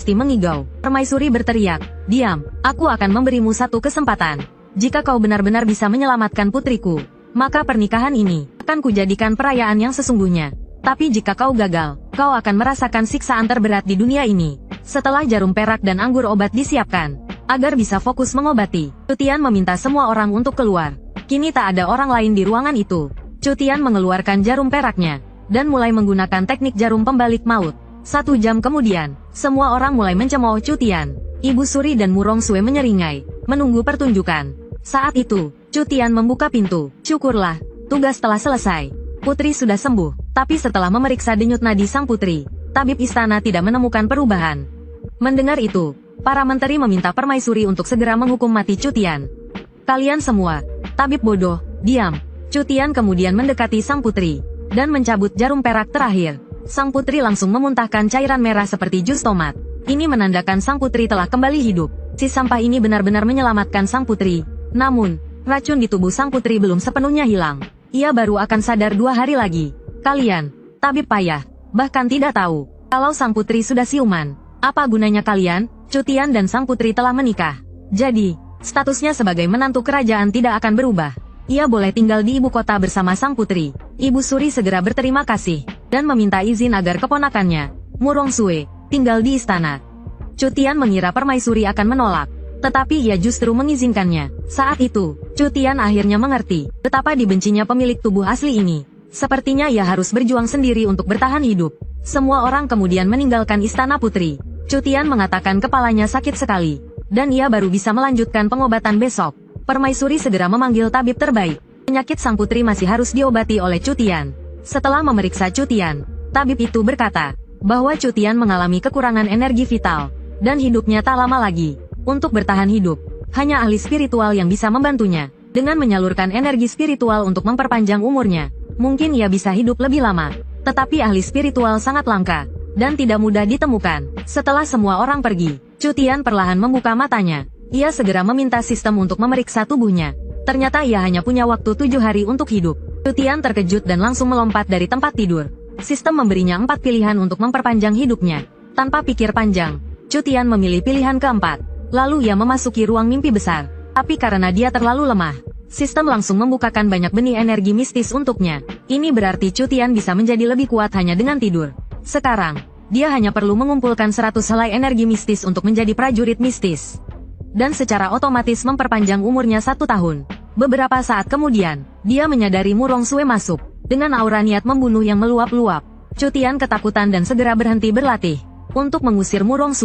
pasti mengigau. Permaisuri berteriak, "Diam, aku akan memberimu satu kesempatan. Jika kau benar-benar bisa menyelamatkan putriku, maka pernikahan ini akan kujadikan perayaan yang sesungguhnya. Tapi jika kau gagal, kau akan merasakan siksaan terberat di dunia ini." Setelah jarum perak dan anggur obat disiapkan, agar bisa fokus mengobati, Cutian meminta semua orang untuk keluar. Kini tak ada orang lain di ruangan itu. Cutian mengeluarkan jarum peraknya, dan mulai menggunakan teknik jarum pembalik maut. 1 jam kemudian, semua orang mulai mencemooh Cutian. Ibu Suri dan Murong Sue menyeringai, menunggu pertunjukan. Saat itu, Cutian membuka pintu. "Syukurlah, tugas telah selesai. Putri sudah sembuh." Tapi setelah memeriksa denyut nadi sang putri, tabib istana tidak menemukan perubahan. Mendengar itu, para menteri meminta permaisuri untuk segera menghukum mati Cutian. "Kalian semua, tabib bodoh, diam." Cutian kemudian mendekati sang putri, dan mencabut jarum perak terakhir. Sang putri langsung memuntahkan cairan merah seperti jus tomat. Ini menandakan sang putri telah kembali hidup. Si sampah ini benar-benar menyelamatkan sang putri. Namun, racun di tubuh sang putri belum sepenuhnya hilang. Ia baru akan sadar 2 hari lagi. Kalian, tabib payah, bahkan tidak tahu kalau sang putri sudah siuman. Apa gunanya kalian? Cutian dan sang putri telah menikah. Jadi, statusnya sebagai menantu kerajaan tidak akan berubah. Ia boleh tinggal di ibu kota bersama sang putri. Ibu Suri segera berterima kasih, dan meminta izin agar keponakannya, Murong Sue, tinggal di istana. Cutian mengira permaisuri akan menolak, tetapi ia justru mengizinkannya. Saat itu, Cutian akhirnya mengerti betapa dibencinya pemilik tubuh asli ini. Sepertinya ia harus berjuang sendiri untuk bertahan hidup. Semua orang kemudian meninggalkan istana putri. Cutian mengatakan kepalanya sakit sekali, dan ia baru bisa melanjutkan pengobatan besok. Permaisuri segera memanggil tabib terbaik. Penyakit sang putri masih harus diobati oleh Cutian. Setelah memeriksa Cutian, tabib itu berkata bahwa Cutian mengalami kekurangan energi vital, dan hidupnya tak lama lagi. Untuk bertahan hidup, hanya ahli spiritual yang bisa membantunya. Dengan menyalurkan energi spiritual untuk memperpanjang umurnya, mungkin ia bisa hidup lebih lama. Tetapi ahli spiritual sangat langka, dan tidak mudah ditemukan. Setelah semua orang pergi, Cutian perlahan membuka matanya. Ia segera meminta sistem untuk memeriksa tubuhnya. Ternyata ia hanya punya waktu 7 hari untuk hidup. Cutian terkejut dan langsung melompat dari tempat tidur. Sistem memberinya 4 pilihan untuk memperpanjang hidupnya. Tanpa pikir panjang, Cutian memilih pilihan keempat. Lalu ia memasuki ruang mimpi besar. Tapi karena dia terlalu lemah, sistem langsung membukakan banyak benih energi mistis untuknya. Ini berarti Cutian bisa menjadi lebih kuat hanya dengan tidur. Sekarang, dia hanya perlu mengumpulkan 100 helai energi mistis untuk menjadi prajurit mistis. Dan secara otomatis memperpanjang umurnya 1 tahun. Beberapa saat kemudian, dia menyadari Murong Sue masuk, dengan aura niat membunuh yang meluap-luap. Cutian ketakutan dan segera berhenti berlatih, untuk mengusir Murong Sue.